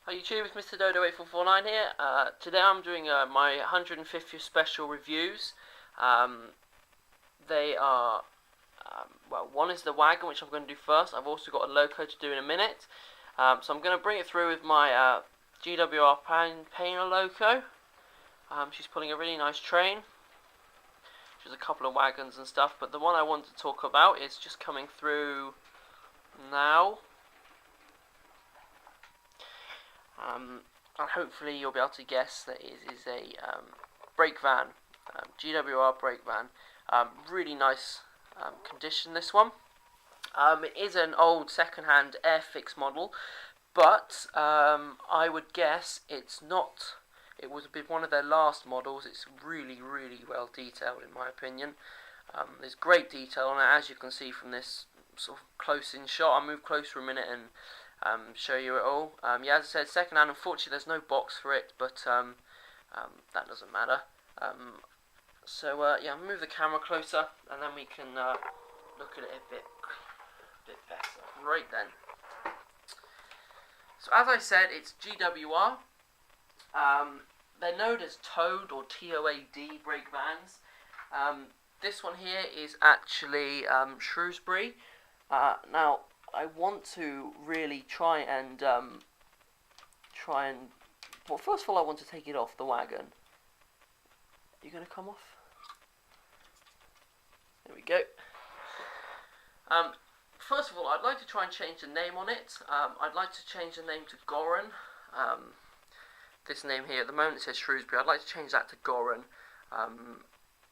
Hi YouTube, it's Mr. Dodo8449 here. Today I'm doing my 150th special reviews. They are, well, one is the wagon, which I'm going to do first. I've also got a loco to do in a minute. So I'm going to bring it through with my GWR painter loco. She's pulling a really nice train. She's a couple of wagons and stuff, but the one I want to talk about is just coming through now. And hopefully you'll be able to guess that it is a brakevan, GWR brakevan. Really nice condition, this one. It is an old second-hand Airfix model, but I would guess it's not. It was one of their last models. It's really, really well detailed in my opinion. There's great detail on it, as you can see from this sort of close-in shot. I'll move close for a minute and show you it all. Yeah, as I said, second hand. Unfortunately, there's no box for it, but that doesn't matter. Yeah, I'll move the camera closer, and then we can look at it a bit better. Right then. So as I said, it's GWR. They're known as TOAD or TOAD brake vans. This one here is actually Shrewsbury. Now, I want to really try and, well, first of all, I want to take it off the wagon. Are you going to come off? There we go. First of all, I'd like to try and change the name on it. I'd like to change the name to Gorren. This name here, at the moment it says Shrewsbury. I'd like to change that to Gorren.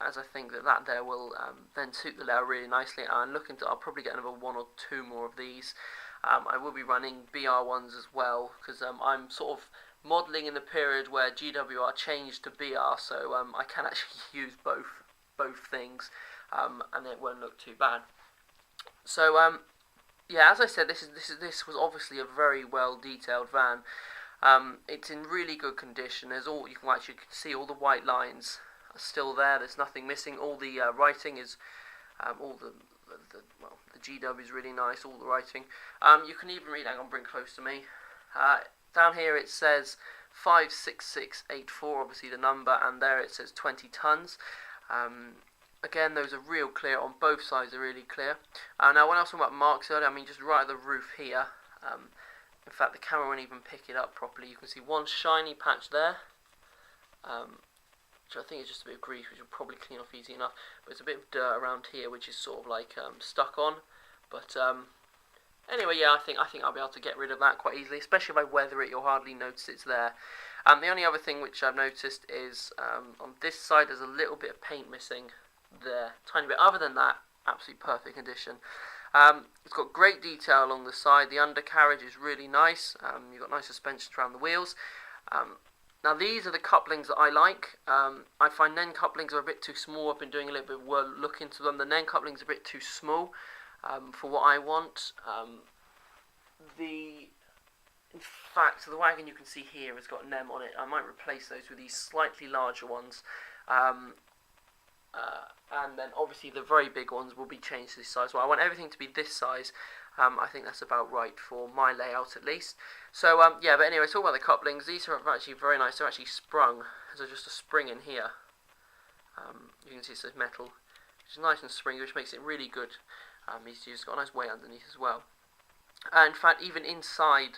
As I think that there will then suit the layout really nicely. And I'll probably get another one or two more of these. I will be running BR ones as well, because I'm sort of modelling in the period where GWR changed to BR, so I can actually use both things, and it won't look too bad. So yeah, as I said, this was obviously a very well detailed van. It's in really good condition. You can actually see all the white lines are still there. There's nothing missing. All the writing is, the GW is really nice. All the writing. You can even read. Hang on, bring close to me. Down here it says 56684. Obviously the number, and there it says 20 tons. Again, those are real clear on both sides. Are really clear. Now, when I was talking about marks earlier, I mean just right at the roof here. In fact, the camera won't even pick it up properly. You can see one shiny patch there. Which I think is just a bit of grease, which will probably clean off easy enough. But it's a bit of dirt around here, which is sort of like stuck on. But anyway, yeah, I think I'll be able to get rid of that quite easily. Especially if I weather it, you'll hardly notice it's there. The only other thing which I've noticed is on this side there's a little bit of paint missing there, tiny bit. Other than that, absolutely perfect condition. It's got great detail along the side. The undercarriage is really nice. You've got nice suspensions around the wheels. Now these are the couplings that I like. I find Nen couplings are a bit too small. I've been doing a little bit of work look into them. The Nen couplings are a bit too small for what I want. In fact, the wagon you can see here has got Nen on it. I might replace those with these slightly larger ones. And then obviously the very big ones will be changed to this size. Well, I want everything to be this size. I think that's about right for my layout at least. So yeah, but anyway, talk about the couplings. These are actually very nice. They're actually sprung. There's just a spring in here. You can see it says metal, which is nice and springy, which makes it really good. It's got a nice weight underneath as well. In fact, even inside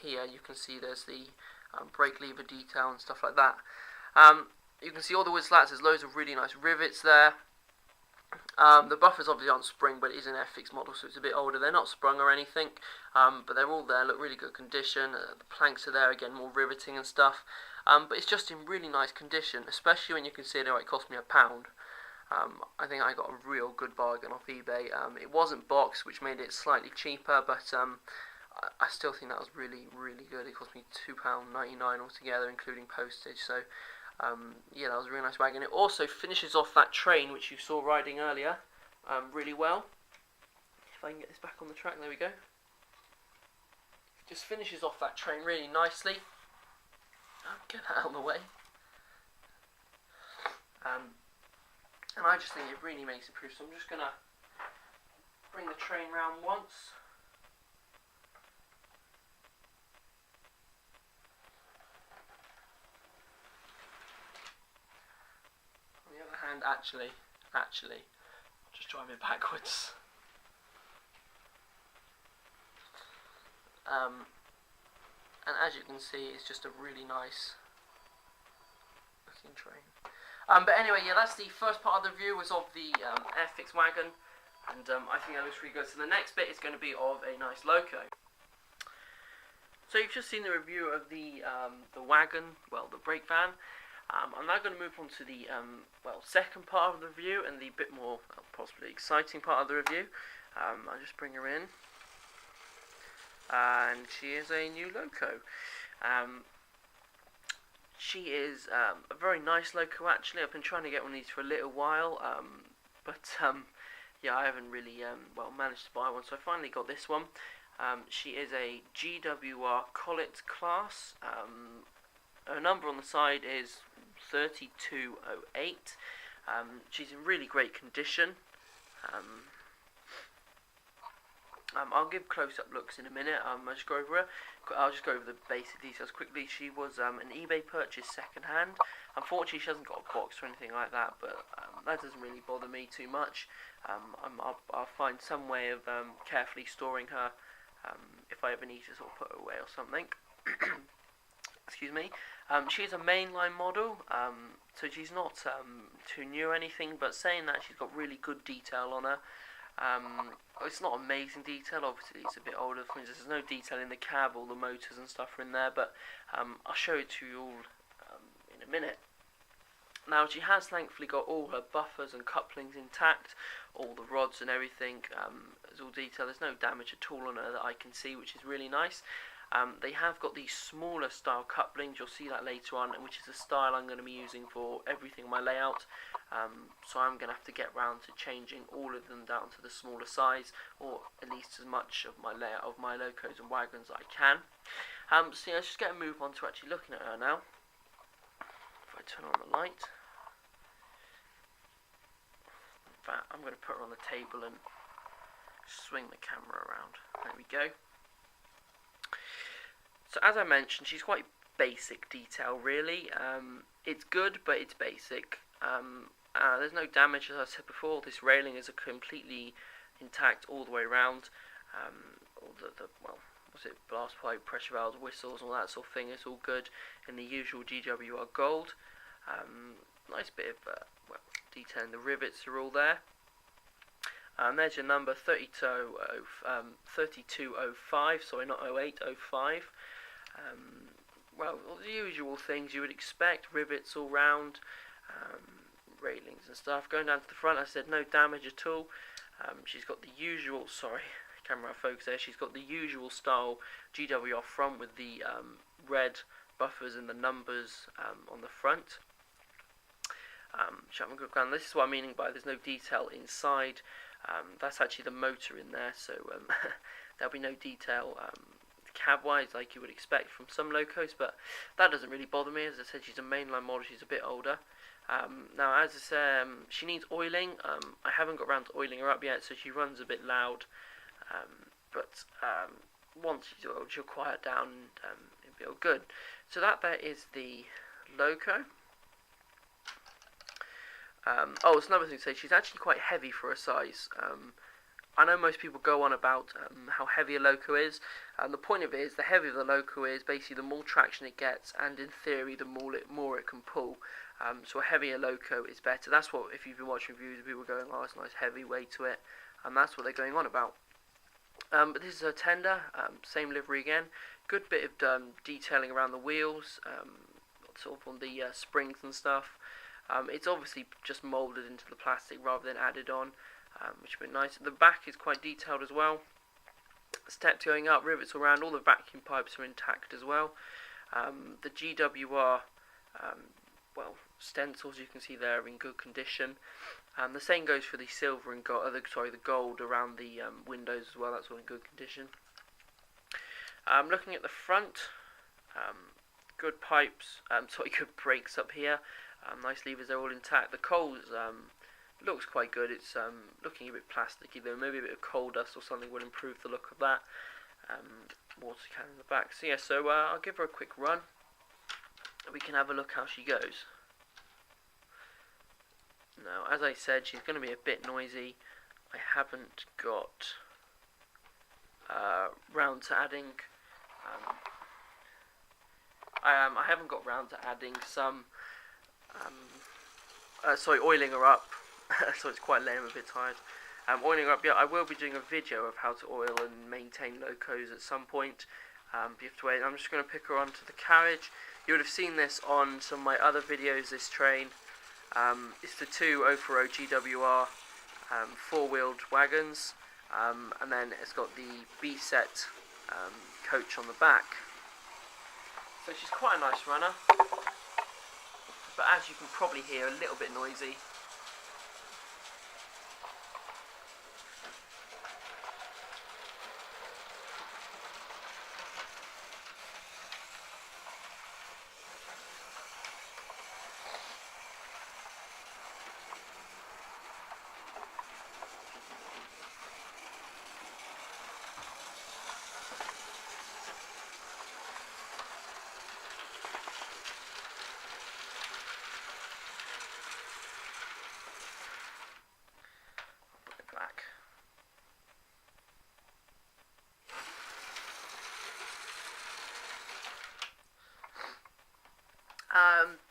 here, you can see there's the brake lever detail and stuff like that. You can see all the wood slats. There's loads of really nice rivets there. The buffers obviously aren't sprung, but it is an Airfix model, so it's a bit older. They're not sprung or anything, but they're all there. Look really good condition. The planks are there again, more riveting and stuff. But it's just in really nice condition, especially when you consider it cost me £1. I think I got a real good bargain off eBay. It wasn't boxed, which made it slightly cheaper, but I still think that was really, really good. It cost me £2.99 altogether, including postage. So yeah, that was a really nice wagon. It also finishes off that train which you saw riding earlier really well. If I can get this back on the track, there we go. Just finishes off that train really nicely. Get that out of the way. And I just think it really makes it proof. So I'm just going to bring the train round once. and actually, just drive it backwards. And as you can see, it's just a really nice looking train. But anyway, yeah, that's the first part of the review was of the Airfix wagon, and I think that looks really good. So the next bit is going to be of a nice loco. So you've just seen the review of the wagon, well, the brake van. I'm now going to move on to the second part of the review and the bit more possibly exciting part of the review. I'll just bring her in, and she is a new loco. She is a very nice loco actually. I've been trying to get one of these for a little while, but yeah, I haven't really managed to buy one, so I finally got this one. She is a GWR Collet Class. Her number on the side is 3208. She's in really great condition. I'll give close-up looks in a minute. I'll just go over her. I'll just go over the basic details quickly. She was an eBay purchase second-hand. Unfortunately, she hasn't got a box or anything like that, but that doesn't really bother me too much. I'll find some way of carefully storing her if I ever need to sort of put her away or something. Excuse me. She is a mainline model, so she's not too new or anything, but saying that, she's got really good detail on her. It's not amazing detail, obviously it's a bit older. For instance, there's no detail in the cab, all the motors and stuff are in there, but I'll show it to you all in a minute. Now, she has thankfully got all her buffers and couplings intact, all the rods and everything is all detailed. There's no damage at all on her that I can see, which is really nice. They have got these smaller style couplings, you'll see that later on, which is the style I'm going to be using for everything in my layout. So I'm going to have to get round to changing all of them down to the smaller size, or at least as much of my layout of my locos and wagons that I can. So yeah, let's just get a move on to actually looking at her now. If I turn on the light. In fact, I'm going to put her on the table and swing the camera around. There we go. So as I mentioned, she's quite basic detail really. It's good, but it's basic. There's no damage, as I said before. This railing is completely intact all the way around. All the blast pipe, pressure valves, whistles, all that sort of thing is all good in the usual GWR gold. Nice bit of detailing. The rivets are all there. There's your number 3205. Sorry, not 08, 05. Well, all the usual things you would expect, rivets all round, railings and stuff. Going down to the front, I said no damage at all. She's got the usual, sorry, camera focus there, she's got the usual style GWR front with the red buffers and the numbers on the front. This is what I'm meaning by there's no detail inside. That's actually the motor in there, so there'll be no detail cab-wise like you would expect from some locos, but that doesn't really bother me. As I said, she's a mainline model, she's a bit older. Now, as I said, she needs oiling. I haven't got around to oiling her up yet, so she runs a bit loud, but once she's oiled, she'll quiet down and it'll be all good. So that there is the loco. Oh, it's another thing to say, she's actually quite heavy for her size. I know most people go on about how heavy a loco is, and the point of it is, the heavier the loco is, basically the more traction it gets, and in theory the more it can pull. So a heavier loco is better. That's what, if you've been watching reviews, people are going, oh, it's a nice heavy weight to it, and that's what they're going on about. But this is her tender, same livery again, good bit of detailing around the wheels, sort of on the springs and stuff. It's obviously just moulded into the plastic rather than added on, which would be nice. The back is quite detailed as well. Steps going up, rivets around, all the vacuum pipes are intact as well. The GWR stencils you can see there are in good condition. The same goes for the silver and gold, the gold around the windows as well. That's all in good condition. Looking at the front, good pipes, good brakes up here. Nice levers, they're all intact. The coals looks quite good. It's looking a bit plasticky though. Maybe a bit of coal dust or something would improve the look of that. Water can in the back. So yeah, I'll give her a quick run. We can have a look how she goes. Now, as I said, she's going to be a bit noisy. I haven't got round to adding. I haven't got round to adding some. Oiling her up. So it's quite late. I'm a bit tired. Oiling her up. Yeah, I will be doing a video of how to oil and maintain locos at some point. You have to wait. I'm just going to pick her onto the carriage. You would have seen this on some of my other videos. This train. It's the two 040 GWR four-wheeled wagons, and then it's got the B-set coach on the back. So she's quite a nice runner, but as you can probably hear, a little bit noisy.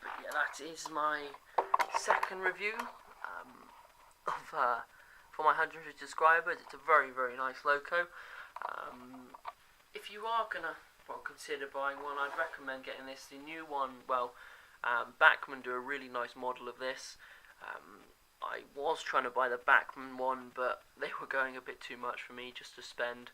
But yeah, that is my second review for my 150 subscribers. It's a very, very nice loco. If you are gonna consider buying one, I'd recommend getting this. The new one, Bachmann do a really nice model of this. I was trying to buy the Bachmann one, but they were going a bit too much for me just to spend.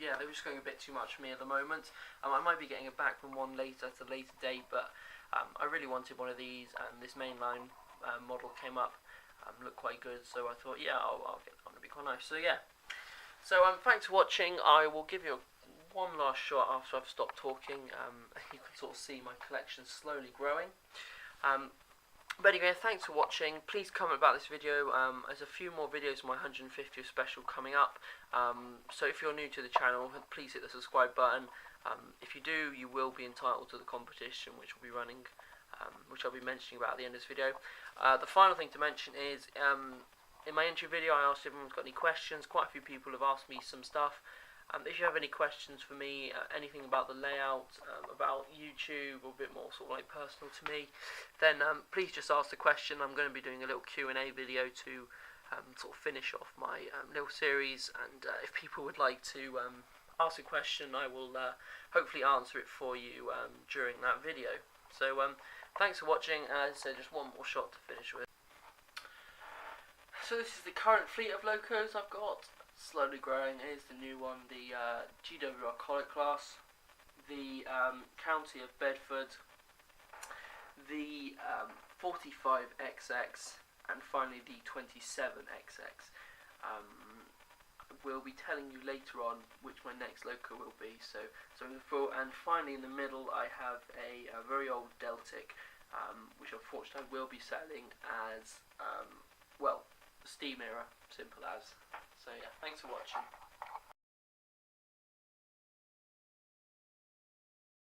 They were just going a bit too much for me at the moment. I might be getting a Bachmann one later at a later date, but I really wanted one of these, and this Mainline model came up, looked quite good, so I thought, yeah, I'll get that one. It'll be quite nice. So yeah. So thanks for watching. I will give you one last shot after I've stopped talking. You can sort of see my collection slowly growing. But anyway, thanks for watching. Please comment about this video. There's a few more videos of my 150th special coming up. So if you're new to the channel, please hit the subscribe button. If you do, you will be entitled to the competition, which will be running, which I'll be mentioning about at the end of this video. The final thing to mention is, in my intro video, I asked if everyone's got any questions. Quite a few people have asked me some stuff. If you have any questions for me, anything about the layout, about YouTube, or a bit more sort of like personal to me, then please just ask the question. I'm going to be doing a little Q&A video to sort of finish off my little series, and if people would like to ask a question, I will hopefully answer it for you during that video. So thanks for watching. As I said, just one more shot to finish with. So this is the current fleet of locos I've got. Slowly growing. Here's the new one, the GWR Collet Class, the County of Bedford, the 45XX, and finally the 27XX. We'll be telling you later on which my next loco will be. And finally in the middle I have a very old Deltic, which unfortunately I will be selling as, steam era, simple as. So yeah, thanks for watching.